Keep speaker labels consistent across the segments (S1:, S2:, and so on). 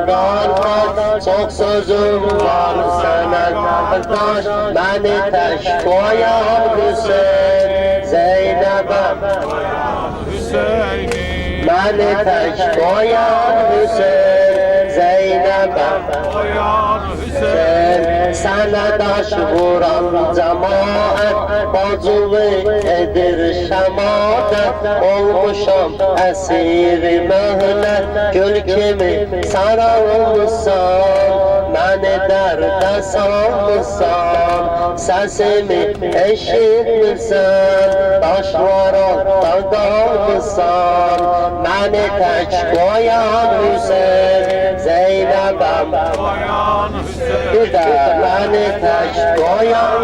S1: kardeş, çok sözüm var sana kardeş. Beni teş koyan Hüseyin, Zeynep'e beni teş koyan Hüseyin, Zeynep'e sana taş vuran cemaat, bacılık edir şemaat. Olmuşam esiri mühlet, gül kimi sarılmışsan, beni derde salmışsan. Sesimi eşitmirsen, taşlarında kalmışsan. Beni tek koyan Hüseyin, Zeynep'em bir de beni tek koyan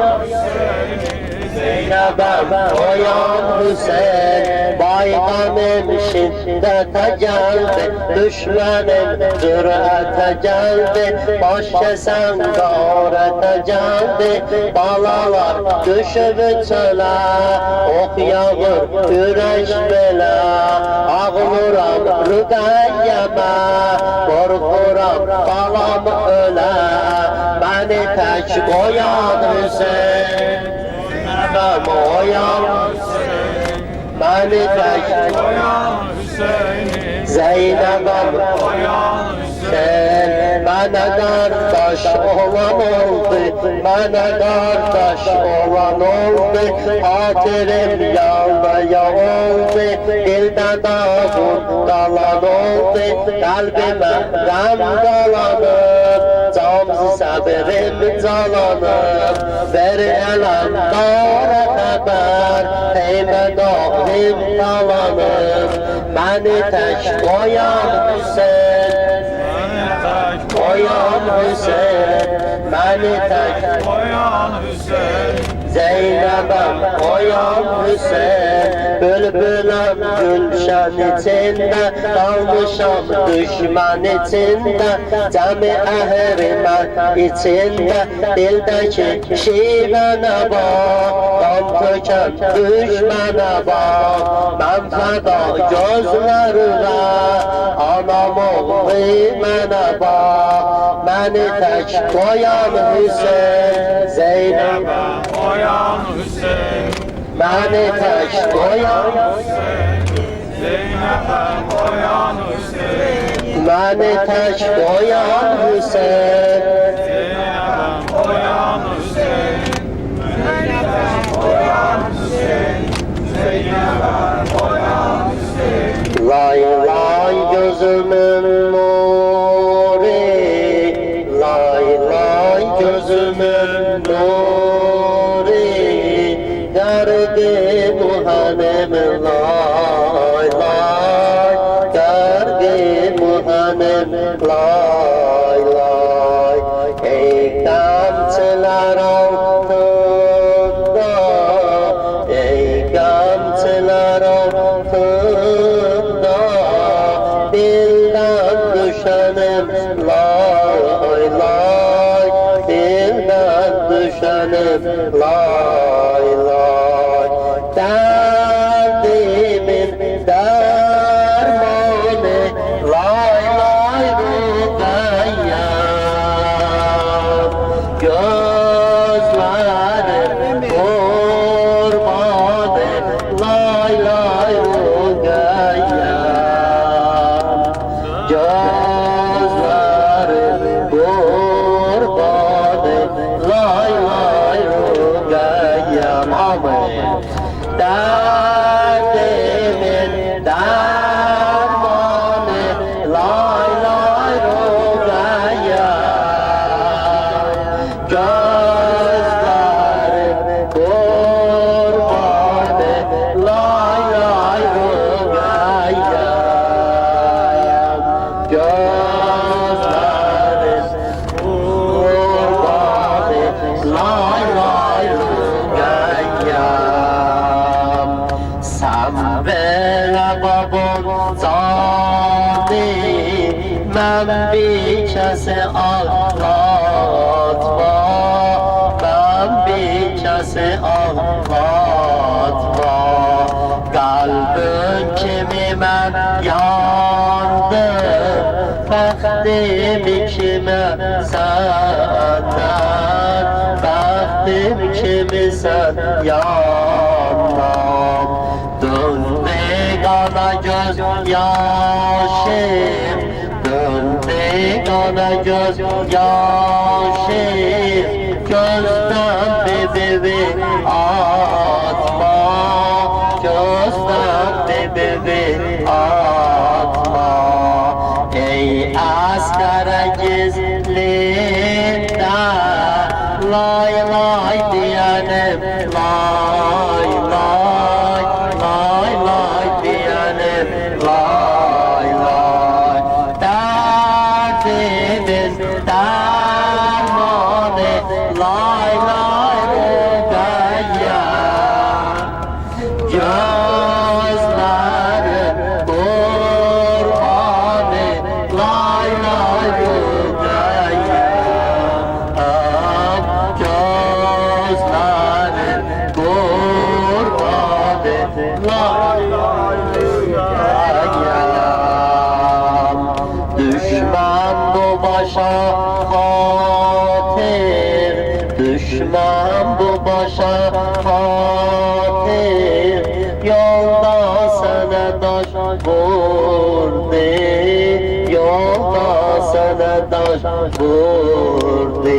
S1: Zeynep'em koyan Hüseyin. Bayramım şiddete geldi, düşmanım cürete geldi. Baş kesen gârete geldi, balalar düşüb çölə. Ok yağır güreş belə, ağlıram rüqəyyəmə. Qorxuram balam ölə, beni tek koyan Hüseyin, Zeynep'em koyan beni tek koyan Hüseyin, Zeynep'em koyan Hüseyin. Bana kardeş olan oldu, bana kardeş olan oldu. Hatırım yağmaya oldu, dilde dağın kalan oldu. Kalbime gam dolanıp, camsı sabrim calanıp. Ver elan dara haber, heybe dağım dalanıp. Beni tek koyan Hüseyin, koyan Hüseyin, beni tek koyan Hüseyin, Zeynep'em koyan Hüseyin. Bülbülüm gülşen içinde, kalmışam düşman içinde. Cemi ehrimen içinde, dildeki şivene bak. Kan töken düşmene bak. Ben feda gözlerine, anam oğlu mənə bak. Beni tek koyan Hüseyin, Zeynep'e koyan Hüseyin. Beni tek koyan Hüseyin, Zeynep'e koyan Hüseyin. Beni tek koyan Hüseyin, Zeynep'e koyan Hüseyin. Zeynep'e koyan Hüseyin, Zeynep'e koyan Hüseyin. Lay lay gözümün nuri, lay lay gözümün nuri. Derdi muhanem lay lay, derdi muhanem lay lay. Ey kamçılar altında, ey kamçılar altında. Dilden düşenim lay lay, dilden düşenim lay lay. Derdimin dermanı lay lay Rüqeyyem. Gözlerim kurbanı lay lay Rüqeyyem. Gözlerim kurbanı lay lay Rüqeyyem. Amin. Derdimin dermanı lay lay Rüqeyyem. Gözlerim kurbanı lay lay Rüqeyyem. Gözlerim kurbanı lay lay Rüqeyyem. Sen belə babam canı, mən bir kəsi ağlatma, mən bir kəsi ağlatma. Qalbin kimi mən yandım, bəxtim kimi səndən, bəxtim kimi sən yandan. Döndü qana göz yaşım, döndü qana göz yaşım, gözdən bebeği atma, gözdən bebeği atma. Ey askara gizlinde, lay lay diyenim, lay lay, lay lay diyenim, lay lay. Derdimiz dermanı, lay lay Rüqeyye. Gözlerim kurbanı, lay lay Rüqeyye. Gözlerim kurbanı, lay lay Rüqeyye. Düşman bu başa hatir, düşman bu başa hatir, yolda sana taş vurdu, yolda sana taş vurdu.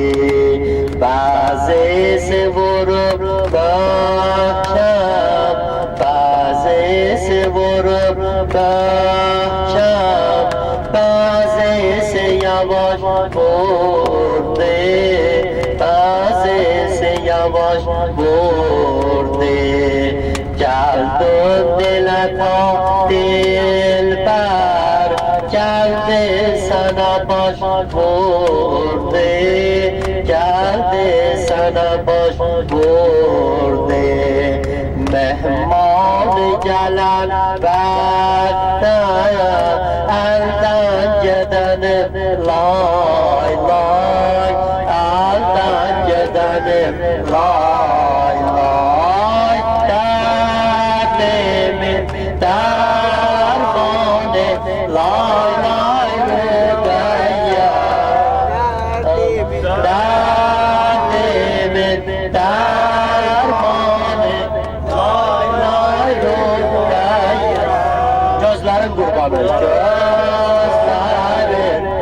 S1: Bazısı vurup bakşam, bazısı vurup bakşam, bazısı yavaş vurdu, bazısı yavaş vurdu. Geldin dile ta dilber, geldi sana baş vurdu, geldi sana baş vurdu. Mehman gelen bekle, elden gidenim lay lay, elden gidenim lay lay. Derdimin dermanı, lay lay Rüqeyye. Derdimin dermanı, lay lay Rüqeyye. Gözlerin kurbanı, gözlerin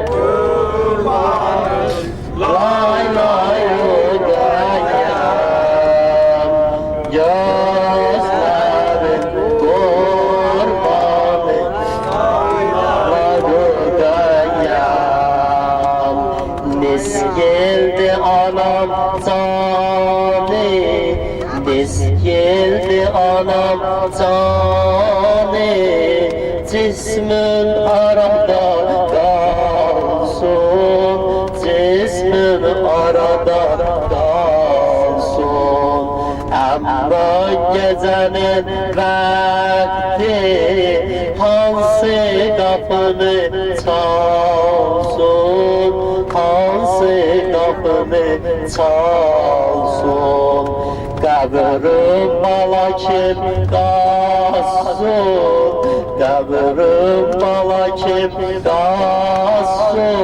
S1: kurbanı, lay lay Rüqeyye. Gözlerin kurbanı, lay lay Rüqeyye. Nis geldi anam canı, nis geldi anam canı, cismin arada kalsın, cismin arada kalsın. Ama gecenin vakti hansı kapını çalsın, hansı kapını çalsın. Kabrim bala kim kalsın, kabrim bala kim kalsın,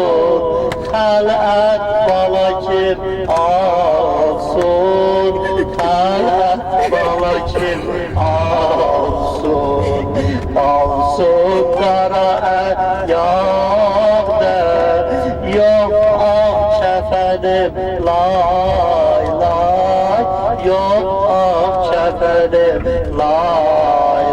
S1: halat bala kim alsın, halat bala kim alsın. Alsın kara et yağda, yok ah şefedim lay lay, yok ah şefedim lay lay.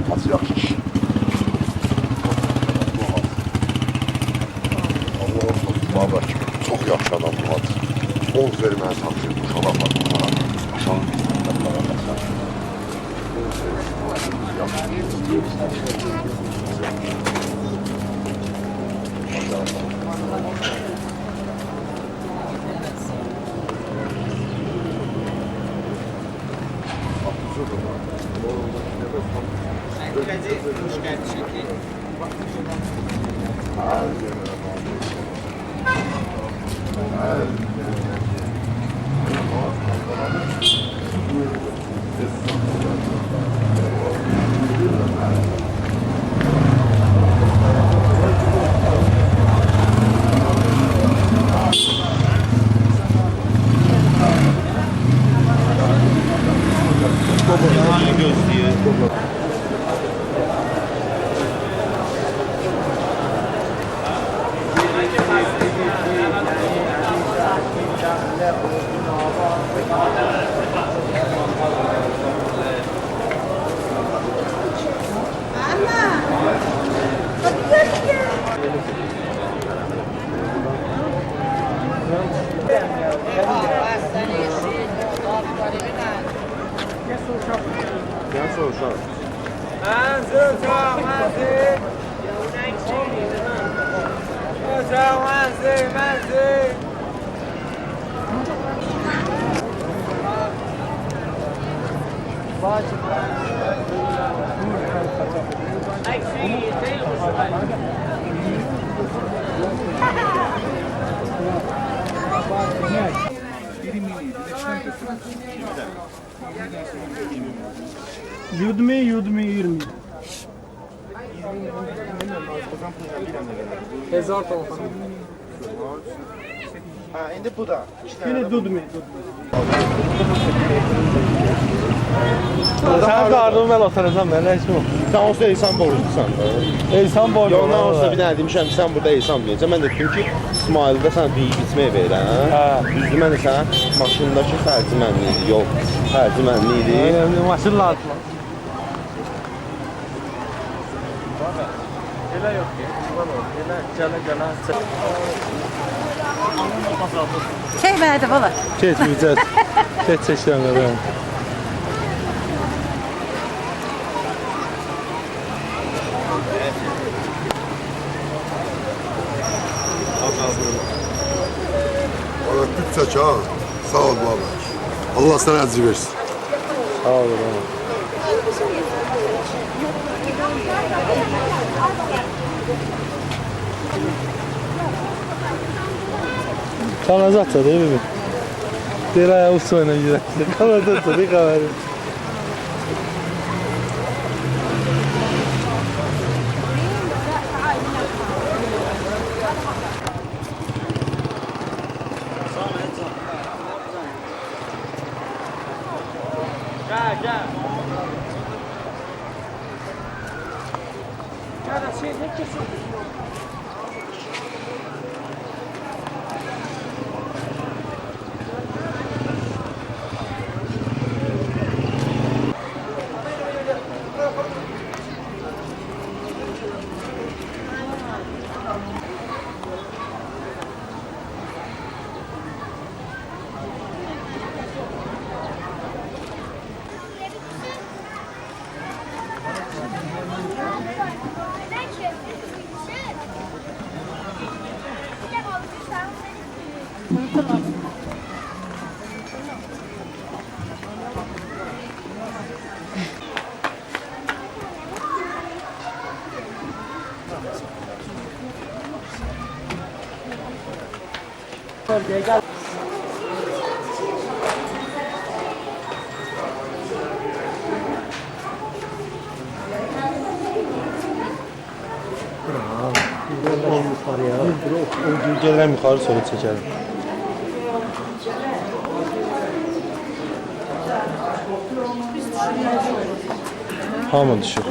S2: Nasıl yaxşı iş? Allah'ım babak, çok yaxşı adam bu ad. Oz verməni tapşır, bu şalaq var bunlara. Aşağı bunlara baxsan.
S3: Yudmi 20. 1000 to'g'ri.
S4: Ha, endi bu da.
S3: Yine dudmi.
S5: Sen dardım ben oturacağım ben hiç yok.
S4: Sen olsa insan borclusan da.
S5: İnsan boyu.
S4: Yoldan olsa bir dənə demişəm ki, sən burada insan verəcəm. Mən də dedim ki, İsmaildə sən bir bitməyə verən.
S5: Hə.
S4: Düzdür, mən də sən maşındakı xərci mənli idi, yol xərci mənli idi.
S5: Maşın lazım. Elə yok ki. Elə gələ.
S6: Çekmedi valla.
S5: Keçməyəcək. Keç çəkənlərə.
S2: Valla tüt ha. Sağ ol baba. Allah sana acı versin.
S5: Sağ olun. Kanazatça değil mi? Deraya usuyla gider. Kanazatça bir kameri. Gelirəm yuxarı sonra çəkəlim. Hamı düşür.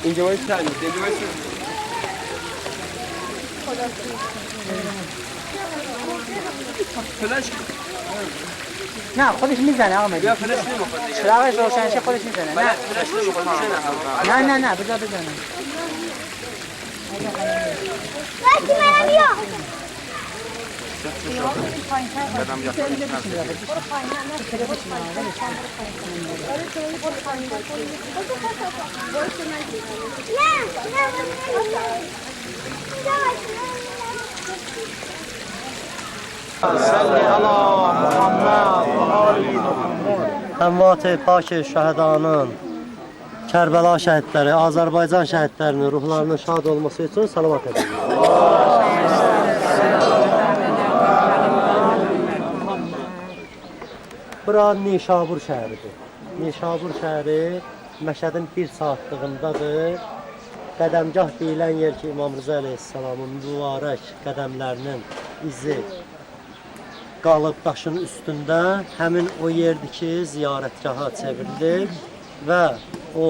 S1: اینجا باید چند اینجا باید فلاش
S6: نه خودش میزنه آقا مهدی
S1: بیا فلاش نمیخواد دیگه
S6: چراغش روشن شه خودش میزنه نه
S1: فلاش نمیخواد میزنه
S6: نه نه نه بذار بزنه
S7: Əmvat-ı pak şəhədanın, Kərbəla şəhidləri, Azərbaycan şəhidlərinin ruhlarının şad olması üçün salavat edir. Bura Nişabur şəhəridir. Nişabur şəhəri Məşədin bir saatlığındadır. Qədəmgah deyilən yer ki, İmam Rıza Əleyhisselamın mübarək qədəmlərinin izi qalıb daşın üstündə həmin o yerdir ki, ziyarətgaha çevrilir və o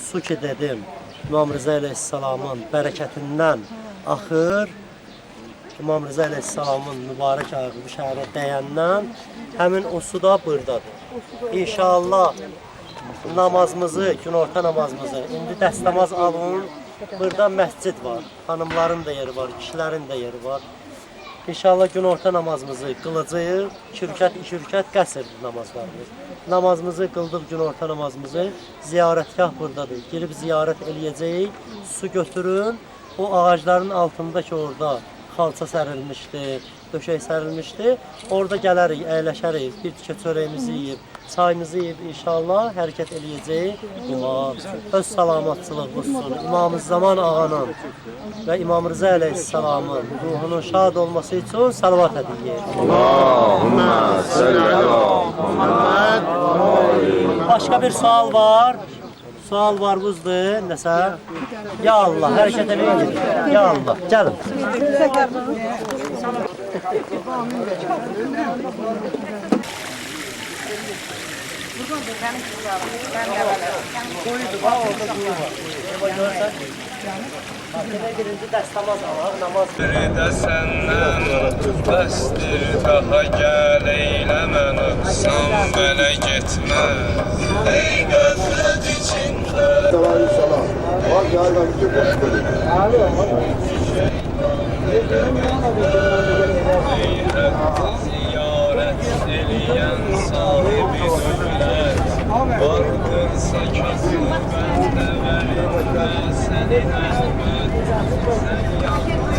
S7: su ki dedim, İmam Rıza Əleyhisselamın bərəkətindən axır. İmam Rıza Əleyhisselamın mübarək ayağı bu şəhərə dəyəndən həmin o su da buradadır. İnşallah namazımızı, günorta namazımızı, indi dəstəmaz alın, burada məscid var, xanımların da yeri var, kişilərin də yeri var. İnşallah günorta namazımızı qılacağıq, 2 rükət, 2 rükət qəsr namazlarımız. Namazımızı qıldıq, günorta namazımızı, ziyarətgah buradadır. Girib ziyarət eləyəcəyik, su götürün, o ağacların altında ki orada xalça sərilmişdi, döşək sərilmişdi. Orada gələrik, əyləşərik, bir tikə çörəyimizi yiyib, çayımızı yiyib inşallah hərəkət eləyəcəyik. İmam öz salamatçılıq olsun. İmam-ı-Zaman ağanın və İmam Rıza Əleyhisselamın ruhunun şad olması üçün salavat ediyik.
S2: Allahümme salli ala Muhammed.
S7: Başqa bir sual var. Sual var buzdur, nəsə? Ya Allah, hərəkət eləyin. Ya Allah, gəlin. Birinci dəstəmaz alaq, namaz
S8: de senden bəsdir daha gəl eyləmə nöqsan belə getməz. Ey qəflət içində
S2: Selam. Bak galiba bütün boş bölüm.
S8: ey həqqi ziyarət eləyən sahibi dövlət. Vardırsa kesin bəndə vərinə sənin əhməd. Sən yaxın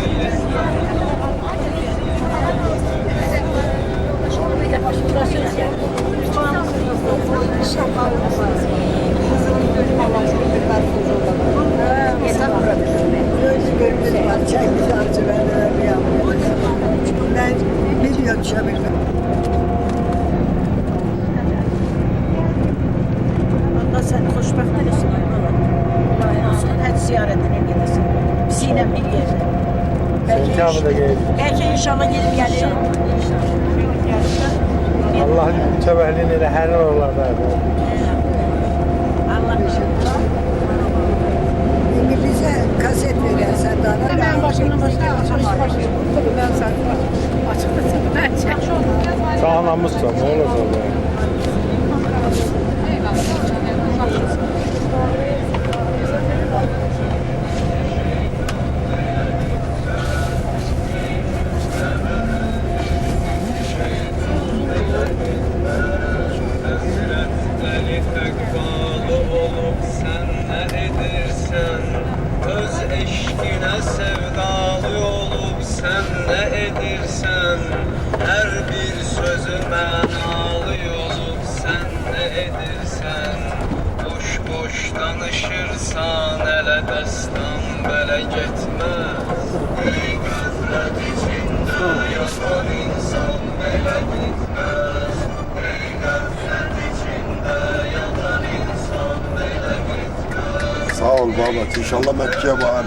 S9: Ben biliyorum şabildim. Allah sen xoşbəxt eləsin. Allah olsun, həcc ziyarətinə gedirsin. Bizimlə bir yerdə. Belki inşallah gelip gelir.
S5: Allah'ın təvəllin elə hər oralarda.
S9: Allah
S10: İngilizce kaset verirsen daha.
S9: ben başımdan başlayayım. Ben sen açıkçası ben
S5: Sağlamışsan, ne olacaq?
S8: öz eşkine sevdalı olup sen ne edirsen, her bir sözü mənalı olup sen ne edirsen, boş boş danışırsan elə dəstan belə getməz. Ey qəflət içində yasan insan belə gitməz. Ey qəflət içində yatan insan belə gitməz.
S2: Sağ ol baba. İnşallah Mekke'ye var.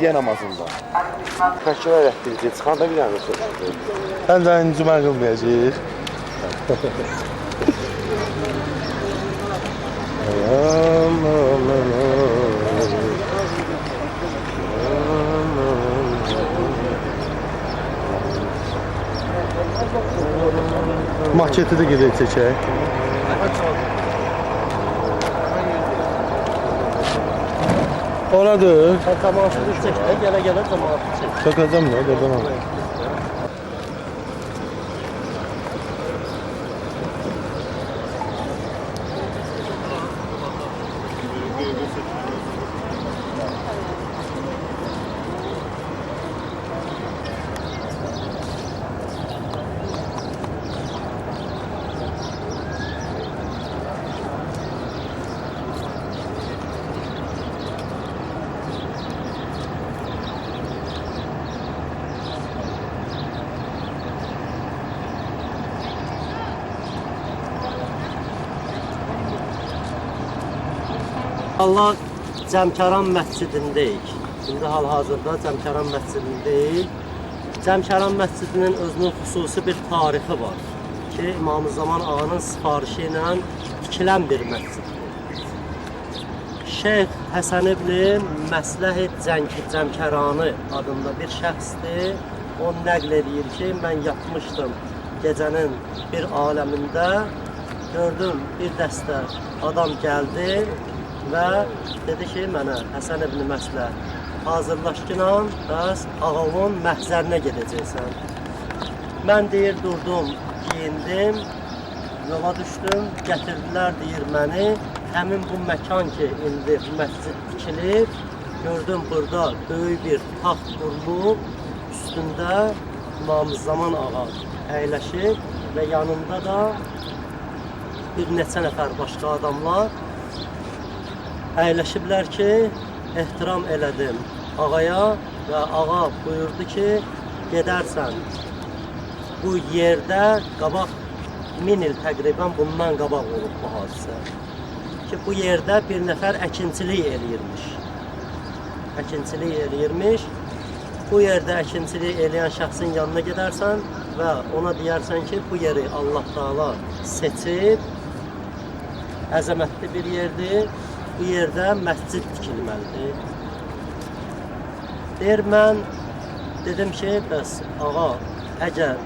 S4: İddiyə namazında. Təşkil etdik, çıxanda bir dənə soruşdu.
S5: Səncə cümə qılmayacaq? Maketi də gedək çəkək. Oradır.
S7: Cəmaatı düşəcək də, gələ-gələ cəmaatı çək.
S5: Çəkəcəm ya, oradan al.
S7: Allah Cəmkəran məscidindəyik. İndi hal-hazırda Cəmkəran məscidindəyik. Cəmkəran məscidinin özünün xüsusi bir tarixi var ki, İmam-ı Zaman ağanın sifarişi ilə tikilən bir məsciddir. Şeyx Həsən ibn Məsləhət Cəmkərani adında bir şəxsdir. O nəql edir ki, mən yatmışdım gecənin bir aləmində, gördüm bir dəstə adam gəldi və dedi ki, mənə Həsən ibn Məsləhət, hazırlaşqınan, bəs ağavın məhzərinə gedəcəksən. Mən deyir, durdum, giyindim, yola düşdüm, gətirdilər, deyir məni, həmin bu məkan ki, indi məscid dikilir, gördüm burada böyük bir taxt qurulub, üstündə İmam-ı Zaman ağa əyləşib və yanında da bir neçə nəfər başqa adamlar əyləşiblər ki, ehtiram elədim ağaya və ağa buyurdu ki, gedərsən bu yerdə qabaq 1000 il təqribən bundan qabaq olub bu hadisə. Ki, bu yerdə bir nəfər əkinçilik eləyirmiş. Əkinçilik eləyirmiş. Bu yerdə əkinçilik eləyən şəxsin yanına gedərsən və ona deyərsən ki, bu yeri Allah Taala seçib, əzəmətli bir yerdir. Bu yerdə məscid tikilməlidir. Deyir, mən dedim ki, bəs ağa, əgər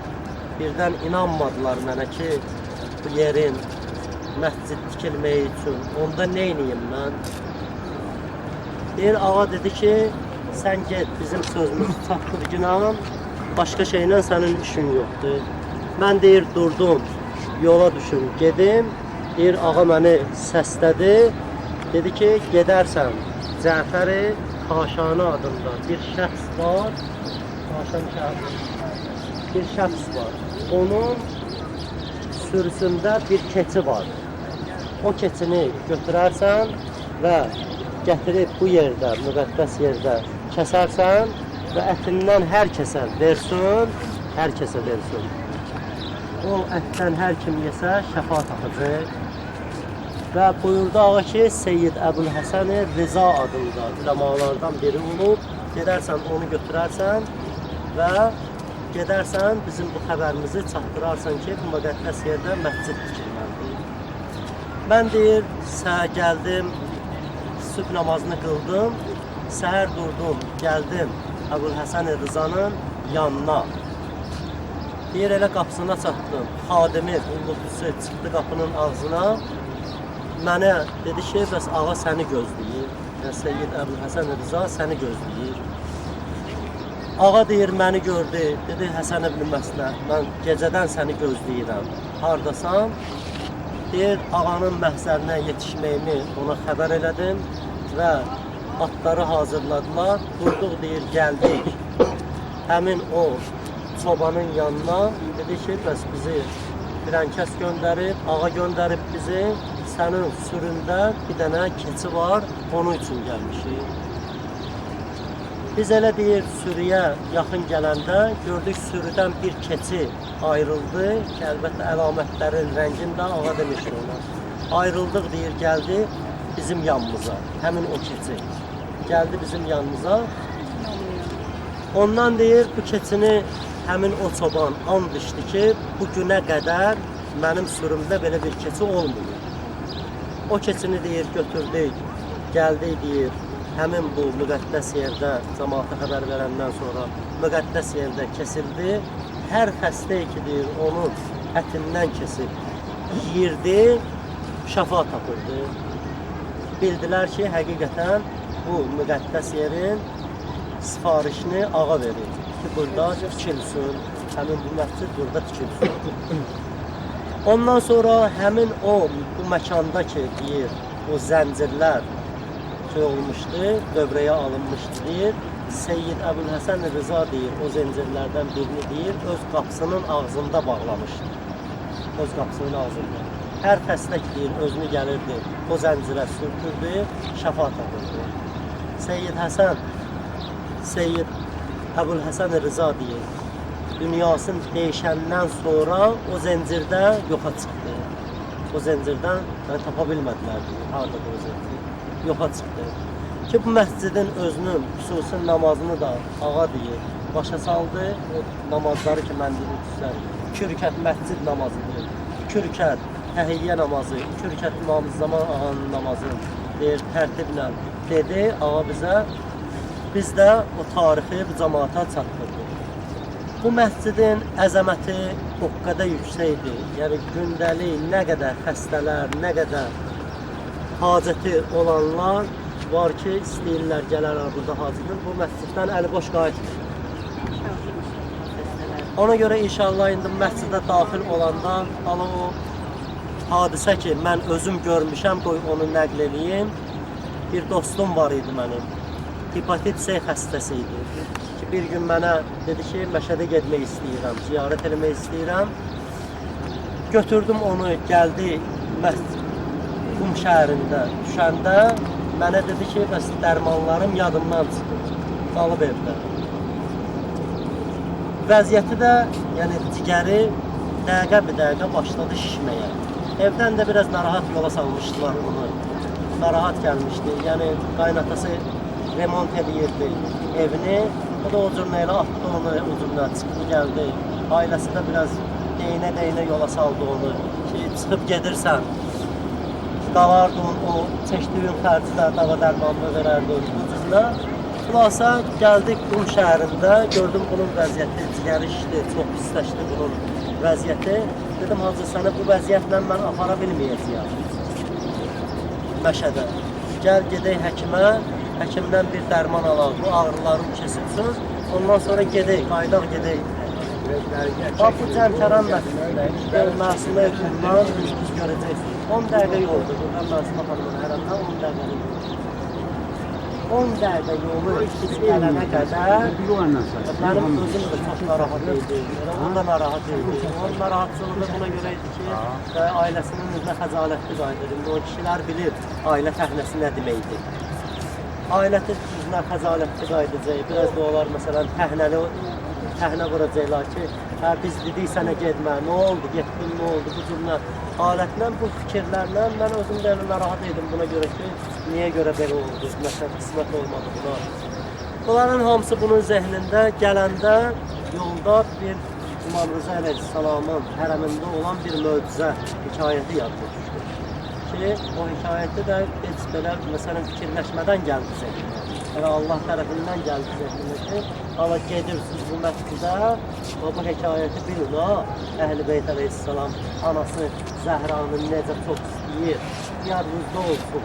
S7: birdən inanmadılar mənə ki, bu yerin məscid tikilməyi üçün, onda nə edeyim mən? Deyir, ağa dedi ki, sən get, bizim sözümüzü çatdır günahım, başqa şeylə sənin işin yoxdur. Mən deyir, durdum, yola düşüm, gedim, deyir, ağa məni səslədi, dedi ki, gedərsən Cəfəri Kaşani adında bir şəxs var, Kaşani şəhəri, bir şəxs var. Onun sürüsündə bir keçi var. O keçini götürərsən və gətirib bu yerdə, müqəddəs yerdə kəsərsən və ətindən hər kəsə versin, hər kəsə versin. O ətdən hər kim yesə şəfa tapacaq. Və buyurdu ağa ki, Seyyid Əbülhəsən Rıza adında üləmalardan biri olub, gedərsən onu götürərsən və gedərsən bizim bu xəbərimizi çatdırarsan ki, bu müqəddəs yerdə məscid tikilməlidir. Mən deyir, gəldim, sübh namazını qıldım, səhər durdum, gəldim Əbülhəsən Rızanın yanına. Deyir, elə qapısına çatdım, xadimi, qulluqçusu çıxdı qapının ağzına, mənə dedi ki, bəs ağa səni gözləyir. Yəni, Seyyid Əbülhəsən Rıza səni gözləyir. Ağa deyir, məni gördü, dedi, Həsən ibn Məsləhət, mən gecədən səni gözləyirəm. Hardasan? Deyir, ağanın məhzərinə yetişməyimi ona xəbər elədim və atları hazırladılar. Durduq, deyir, gəldik. Həmin o çobanın yanına dedi ki, bəs bizi firənkəs göndərib, ağa göndərib bizi. Sənin süründə bir dənə keçi var, onun üçün gəlmişik. Biz elə deyir, sürüyə yaxın gələndə gördük sürüdən bir keçi ayrıldı. Ki, əlbəttə əlamətlərin rəngində ağa demişdi ona. Ayrıldıq deyir, gəldi bizim yanımıza, həmin o keçi. Gəldi bizim yanımıza Ondan deyir, bu keçini həmin o çoban and içdi ki, bu günə qədər mənim sürümdə belə bir keçi olmuyor. O keçini deyir, götürdük, gəldik deyir, həmin bu müqəddəs yerdə cəmaata xəbər verəndən sonra müqəddəs yerdə kesildi. Hər xəstə ki deyir, onun ətindən kesib yiyirdi, şəfa tapırdı. Bildilər ki, həqiqətən bu müqəddəs yerin sifarişini ağa verir ki, burada tikilsin, həmin bu məscid burada tikilsin. Ondan sonra həmin o bu məkanda ki, deyir, o zəncirlər ki olmuşdu, dövrəyə alınmışdı deyir, Seyyid Əbülhəsən Rıza deyir, o zəncirlərdən birini deyir, öz qapısının ağzında bağlamışdı. Öz qapısının ağzında. Hər xəstə ki deyir, özünü gəlirdi, o zəncirə sürtürdü, şəfa tapırdı. Seyyid Əbülhəsən Rıza deyir, dünyasını dəyişəndən sonra o zəncirdə yoxa çıxdı. O zəncirdən tapa bilmədilər deyir, haradadır o zəncir, yoxa çıxdı. Ki bu məscidin özünün xüsusi namazını da ağa deyir, başa saldı. O namazları ki, mən deyirəm, 2 rükət məscid namazıdır, 2 rükət təhiyyə namazı, 2 rükət İmam Zaman ağanın namazı deyir, tərtiblə dedi ağa bizə. Biz də o tarixi bu cəmaata çatdırdıq. Bu məscidin əzəməti o qədər yüksəkdir. Yəni gündəlik nə qədər xəstələr, nə qədər hacəti olanlar var ki, istəyirlər, gələrlər burada hacıdır. Bu məsciddən əli boş qayıtmır. Ona görə inşallah indi məscidə daxil olanda o hadisə ki, mən özüm görmüşəm, qoy onu nəql edeyim. Bir dostum var idi mənim. Hepatit C xəstəsi idi. Ki, bir gün mənə dedi ki, Məşədə getmək istəyirəm, ziyarət eləmək istəyirəm. Götürdüm onu, gəldi Qum şəhərində düşəndə mənə dedi ki, bəs dərmanlarım yadımdan çıxır, qalıb evdə. Vəziyyəti də, yəni digəri dəqiqə bir dəqiqə başladı şişməyə. Evdən də biraz narahat yola salmışdılar onu. Narahat gəlmişdi, yəni qaynatası remont edirdi evini. O da o cürlə elə atdı onu, o cürlə çıxdı, gəldi. Ailəsi də biraz deynə yola saldı onu ki, çıxıb gedirsən. Qalardın, o çəkdiyin xərcdə dava dərmanını verərdi ucuzuna. Xülasa gəldik Qum şəhərində, gördüm bunun vəziyyəti, cigəri işdi, çox pisləşdi bunun vəziyyəti. Dedim, hacı, səni bu vəziyyətlə mən apara bilməyəcəyəm Məşədə. Gəl, gedək həkimə, həkimdən bir dərman alaq, bu ağrılarım kesilsin, ondan sonra gedək, qaydaq gedək. Bax, bu Cəmkəran məsəlində, Məsumə Qumdan biz görəcəksiniz. 10 dəqiqə yoldur, buradan Məsumə xanımın hərəmdən 10 dəqiqə yoldur. 10 dəqiqə yolu biz gələnə qədər mənim özüm də çox narahat idi, o da narahat idi. Onun narahatçılığı buna görə idi ki, ailəsinin üzrə xəcalətli qayıdır. O kişilər bilir ailə təhnəsi nə deməkdir. Ailəti üzrə xəcalətli qayıdacaq, biraz da olar məsələn təhnə vuracaqlar ki, biz dedik sənə getmə, nə oldu, getdin, nə oldu, bu cümlə alətlə, bu fikirlərlə mən özüm də narahat edim buna görə ki, niyə görə belə oldu, məsələn, qismət olmadı buna. Bunların hamısı bunun zehnində gələndə yolda bir İmam Rıza Əleyhisselamın hərəmində olan bir möcüzə hekayəti yadda düşdü. Ki, o hekayəti də heç belə, məsələn, fikirləşmədən gəldi zehnində. Yəni Allah tərəfindən gəldi zehnində ki, ala gedirsiniz bu məscidə, bu hekayəti bilin o, Əhl-i Beyt Əleyhisselam anası Zəhranın necə çox istəyir, yadınızda olsun.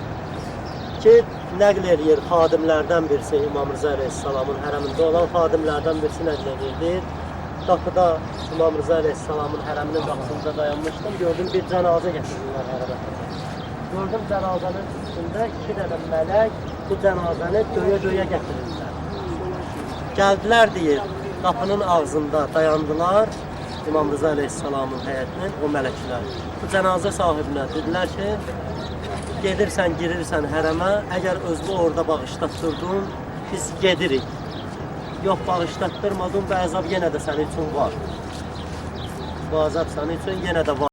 S7: Ki, nəql edir xadimlərdən birisi İmam Rıza Əleyhisselamın hərəmində olan xadimlərdən birisi nəql edir. Qapıda İmam Rıza Əleyhisselamın hərəminin qapısında dayanmışdım, gördüm bir cənazə gətirirlər hərəmə. Gördüm cənazənin üstündə 2 dənə mələk bu cənazəni döyə gətirirlər. Gəldilər deyir, qapının ağzında dayandılar İmam Rıza Əleyhisselamın həyətinin o mələklər. Bu cənazə sahibinə dedilər ki, gedirsən, girirsən hərəmə, əgər özünü orada bağışlatdırdın, biz gedirik. Yox, bağışlatdırmadın, bu əzab yenə də sənin üçün var. Bu əzab sənin üçün yenə də var.